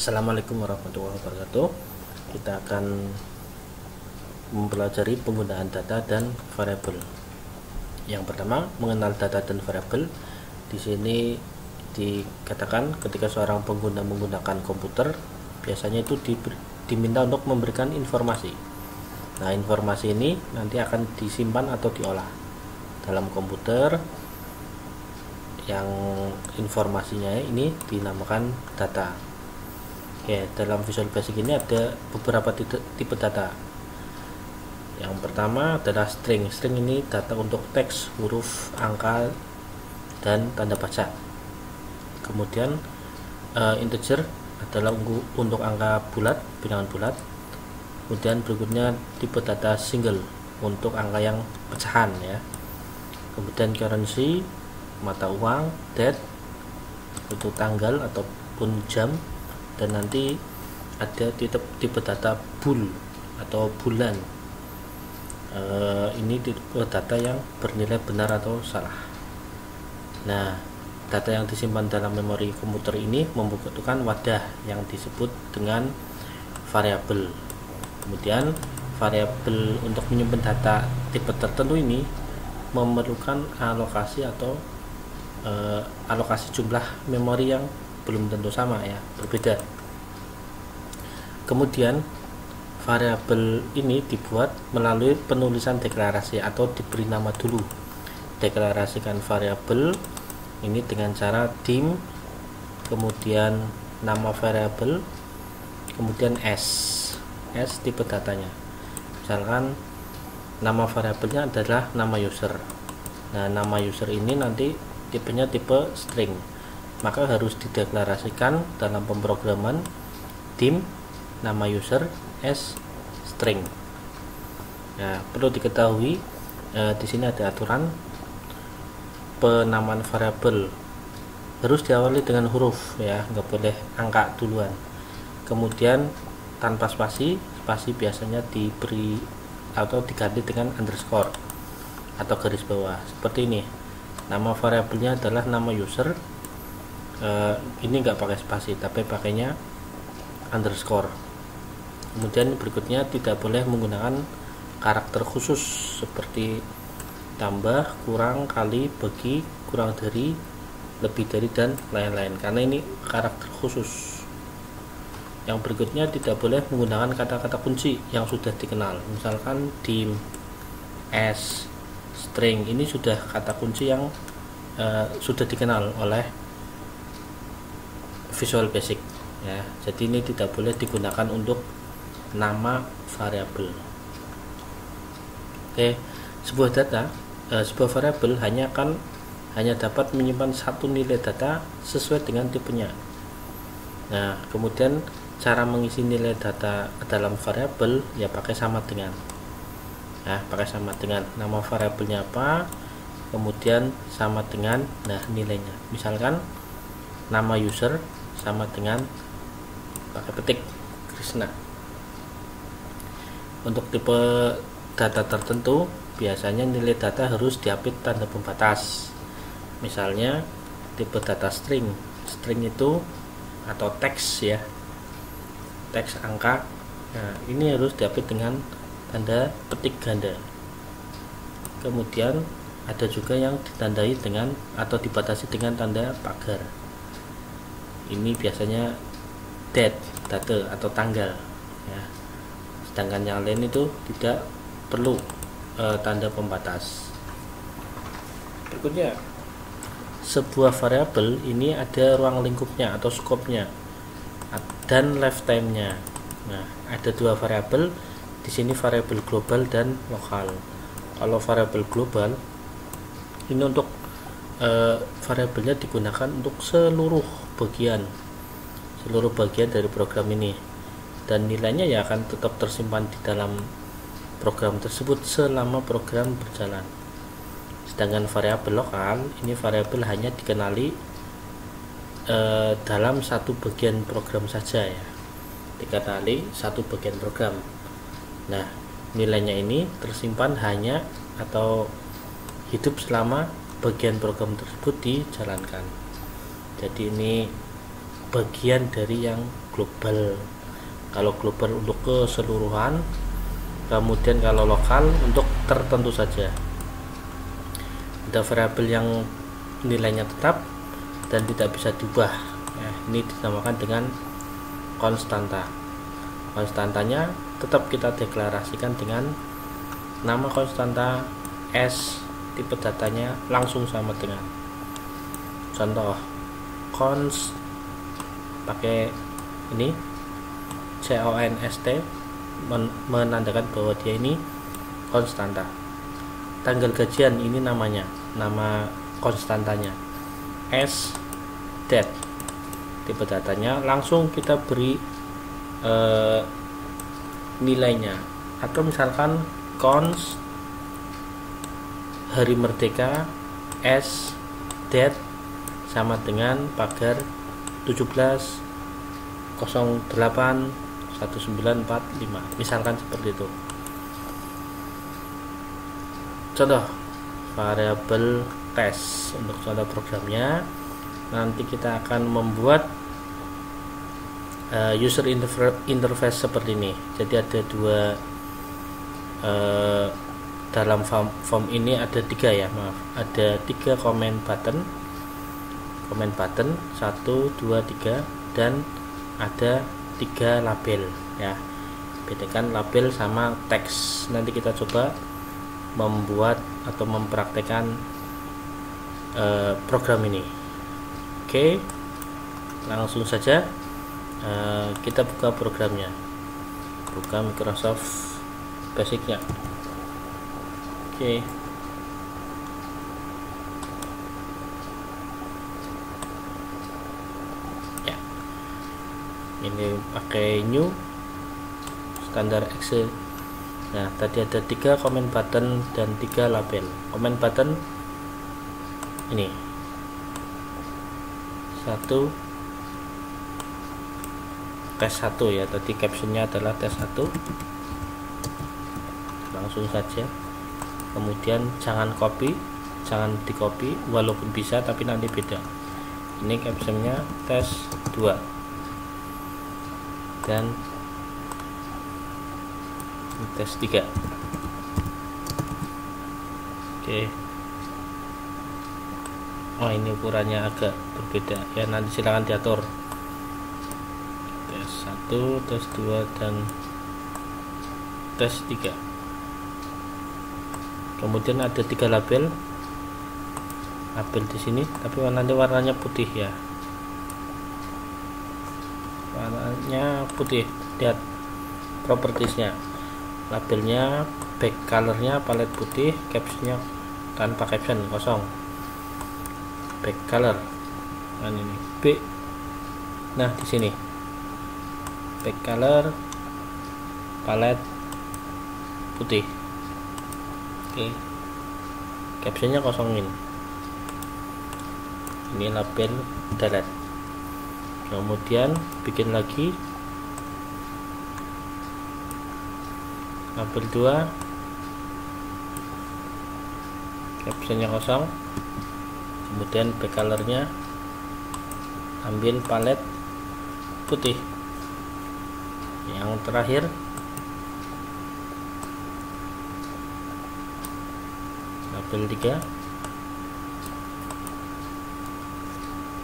Assalamualaikum warahmatullahi wabarakatuh. Kita akan mempelajari penggunaan data dan variabel. Yang pertama, mengenal data dan variabel. Di sini dikatakan ketika seorang pengguna menggunakan komputer, biasanya itu diminta untuk memberikan informasi. Nah, informasi ini nanti akan disimpan atau diolah dalam komputer, yang informasinya ini dinamakan data. Oke, dalam Visual Basic ini ada beberapa tipe data. Yang pertama adalah string. String ini data untuk teks, huruf, angka, dan tanda baca. Kemudian integer adalah untuk angka bulat, bilangan bulat. Kemudian berikutnya tipe data single untuk angka yang pecahan ya. Kemudian currency, mata uang, date untuk tanggal ataupun jam, dan nanti ada tipe data bool atau bulan. Ini tipe data yang bernilai benar atau salah. Nah, data yang disimpan dalam memori komputer ini membutuhkan wadah yang disebut dengan variabel. Kemudian variabel untuk menyimpan data tipe tertentu ini memerlukan alokasi atau alokasi jumlah memori yang belum tentu sama ya, berbeda. Kemudian variabel ini dibuat melalui penulisan deklarasi atau diberi nama dulu. Deklarasikan variabel ini dengan cara dim, kemudian nama variabel, kemudian s tipe datanya. Misalkan nama variabelnya adalah nama user. Nah, nama user ini nanti tipenya tipe string, maka harus dideklarasikan dalam pemrograman dim nama user s string. Nah, perlu diketahui di sini ada aturan penamaan variabel harus diawali dengan huruf ya, nggak boleh angka duluan. Kemudian tanpa spasi biasanya diberi atau diganti dengan underscore atau garis bawah seperti ini. Nama variabelnya adalah nama user. Ini nggak pakai spasi tapi pakainya underscore. Kemudian berikutnya tidak boleh menggunakan karakter khusus seperti tambah, kurang, kali, bagi, kurang dari, lebih dari, dan lain-lain, karena ini karakter khusus. Yang berikutnya tidak boleh menggunakan kata-kata kunci yang sudah dikenal, misalkan dim, s, string. Ini sudah kata kunci yang sudah dikenal oleh Visual Basic ya, jadi ini tidak boleh digunakan untuk nama variabel. Oke, sebuah variabel hanya dapat menyimpan satu nilai data sesuai dengan tipenya. Nah, kemudian cara mengisi nilai data dalam variabel ya pakai sama dengan. Nah, pakai sama dengan nama variabelnya apa, kemudian sama dengan nilainya. Misalkan nama user sama dengan pakai petik Krishna. Untuk tipe data tertentu biasanya nilai data harus diapit tanda pembatas. Misalnya tipe data string itu atau teks ya, teks angka. Nah, ini harus diapit dengan tanda petik ganda. Kemudian ada juga yang ditandai dengan atau dibatasi dengan tanda pagar. Ini biasanya date atau tanggal ya. Sedangkan yang lain itu tidak perlu tanda pembatas. Berikutnya, sebuah variabel ini ada ruang lingkupnya atau skopnya dan lifetime-nya. Nah, ada dua variabel di sini, variabel global dan lokal. Kalau variabel global ini untuk variabelnya digunakan untuk seluruh bagian dari program ini, dan nilainya ya akan tetap tersimpan di dalam program tersebut selama program berjalan. Sedangkan variabel lokal ini variabel hanya dikenali dalam satu bagian program saja ya, dikenali satu bagian program. Nah, nilainya ini tersimpan hanya atau hidup selama bagian program tersebut dijalankan. Jadi ini bagian dari yang global. Kalau global untuk keseluruhan, kemudian kalau lokal untuk tertentu saja. Ada variabel yang nilainya tetap dan tidak bisa diubah. Nah, ini dinamakan dengan konstanta. Konstantanya tetap kita deklarasikan dengan nama konstanta S, tipe datanya langsung sama dengan contoh const pakai ini const menandakan bahwa dia ini konstanta. Tanggal gajian ini namanya, nama konstantanya S date, tipe datanya langsung kita beri nilainya. Atau misalkan const hari merdeka S date sama dengan pagar 17/08/1945, misalkan seperti itu. Contoh variabel tes untuk contoh programnya, nanti kita akan membuat user interface seperti ini. Jadi ada dua dalam form ini ada tiga ya, ada tiga comment button 1, 2, 3, dan ada 3 label ya. Bedakan label sama teks. Nanti kita coba membuat atau mempraktekkan program ini. Oke, langsung saja kita buka programnya, buka Microsoft Basic-nya. Oke. Ya, ini pakai new standar Excel. Nah, tadi ada 3 comment button dan 3 label. Comment button ini 1 tes 1 ya, tadi captionnya adalah tes 1, langsung saja. Kemudian jangan di copy walaupun bisa, tapi nanti beda. Ini captionnya tes 2 dan tes 3. Oke. Oh, ini ukurannya agak berbeda ya, nanti silahkan diatur. Tes 1, tes 2, dan tes 3. Kemudian ada 3 label di sini, tapi nanti warnanya putih ya, warnanya putih. Lihat propertiesnya, labelnya, back colornya palette putih, captionnya tanpa caption, kosong. Back color, dan ini B. Nah, di sini back color palette putih. Oke, captionnya kosongin. Ini label delete. Kemudian bikin lagi label 2, captionnya kosong. Kemudian back colornya ambil palette putih. Yang terakhir label 3,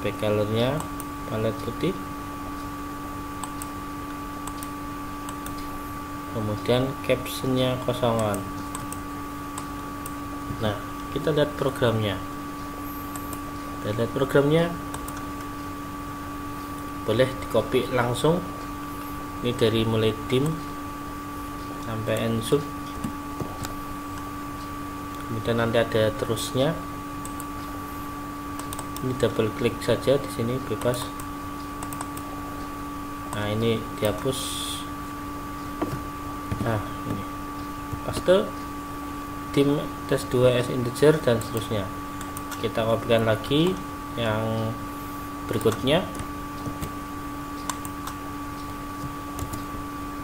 back colornya palette putih. Kemudian captionnya kosongan. Nah, kita lihat programnya. Boleh di copy langsung. Ini dari mulai dim sampai end sub. Kemudian nanti ada terusnya. Ini double klik saja di sini, bebas. Nah, ini dihapus. Nah, ini paste dim tes 2 as integer dan seterusnya. Kita kopikan lagi yang berikutnya,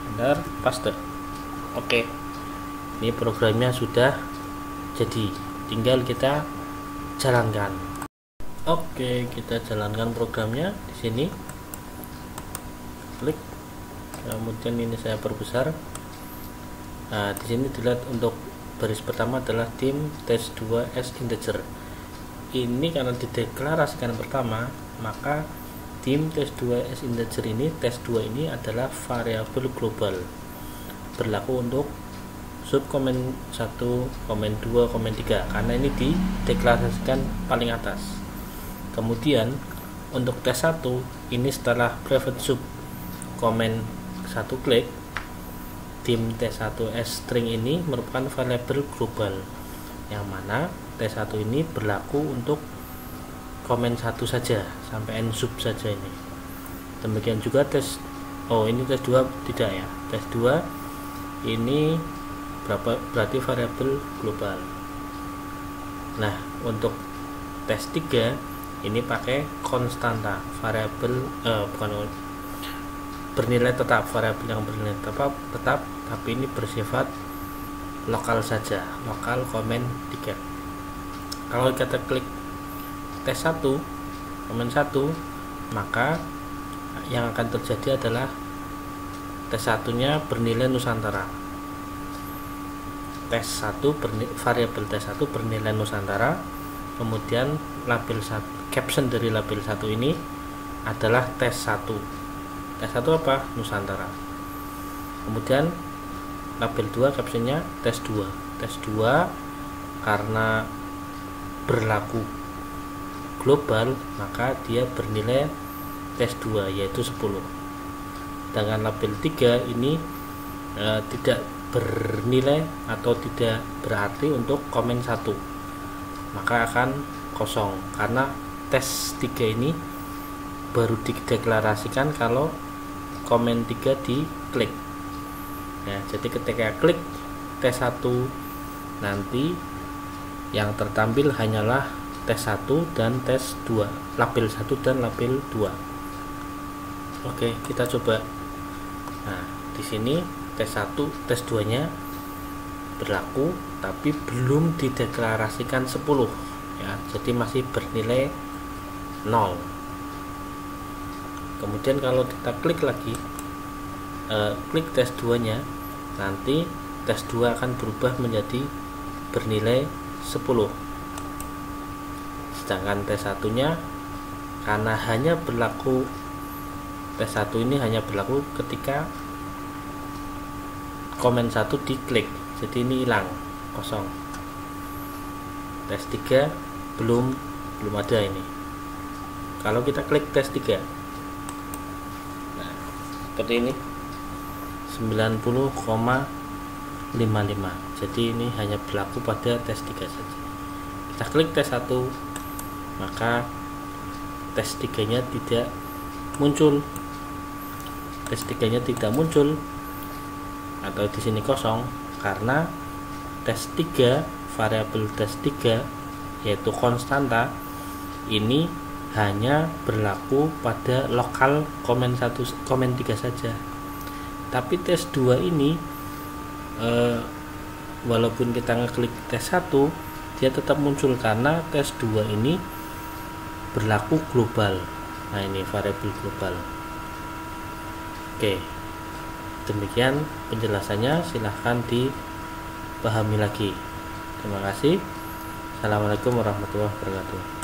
benar, paste. Oke, ini programnya sudah jadi, tinggal kita jalankan. Oke, kita jalankan programnya di sini. klik, kemudian ini saya perbesar. Nah, di sini dilihat untuk baris pertama adalah dim test2 as integer. Ini karena dideklarasikan pertama, maka dim test2 as integer ini, test2 ini adalah variabel global, berlaku untuk sub komen 1, komen 2, komen 3, karena ini dideklarasikan paling atas. Kemudian untuk tes 1 ini setelah private sub komen 1 klik, dim tes1 as string ini merupakan variabel global, yang mana tes1 ini berlaku untuk komen 1 saja sampai n sub saja ini. Demikian juga ini tes 2 tidak ya, tes 2 ini berarti variabel global. Nah, untuk tes 3 ini pakai konstanta, variabel bernilai tetap, variabel yang bernilai tetap, tapi ini bersifat lokal saja, lokal komen 3. Kalau kita klik tes 1 komen 1, maka yang akan terjadi adalah tes 1-nya bernilai Nusantara. Variabel tes 1 bernilai Nusantara. Kemudian label 1, caption dari label 1 ini adalah tes 1. Tes 1 apa? Nusantara. Kemudian label 2 captionnya tes 2. Tes 2 karena berlaku global, maka dia bernilai tes 2 yaitu 10. Dengan label 3 ini tidak bernilai atau tidak berarti untuk komen 1, maka akan kosong, karena tes 3 ini baru dideklarasikan kalau komen 3 diklik. Nah, jadi ketika klik tes 1, nanti yang tertampil hanyalah tes 1 dan tes 2, label 1 dan label 2. Oke, kita coba. Nah, di sini tes 1, tes 2-nya berlaku tapi belum dideklarasikan 10 ya, jadi masih bernilai 0. Kemudian kalau kita klik lagi, klik tes 2-nya, nanti tes 2 akan berubah menjadi bernilai 10. Sedangkan tes 1-nya karena hanya berlaku, tes 1 ini hanya berlaku ketika komen 1 diklik, jadi ini hilang, kosong. Tes 3 belum ada ini. Kalau kita klik tes 3, nah, seperti ini 90,55, jadi ini hanya berlaku pada tes 3 saja. Kita klik tes 1, maka tes 3-nya tidak muncul. Tes 3-nya tidak muncul atau di sini kosong karena tes 3, variabel tes 3 yaitu konstanta ini hanya berlaku pada lokal komen 1, komen 3 saja. Tapi tes 2 ini walaupun kita ngeklik tes 1, dia tetap muncul karena tes 2 ini berlaku global. Nah, ini variabel global. Oke, demikian penjelasannya, silahkan dipahami lagi. Terima kasih. Assalamualaikum warahmatullahi wabarakatuh.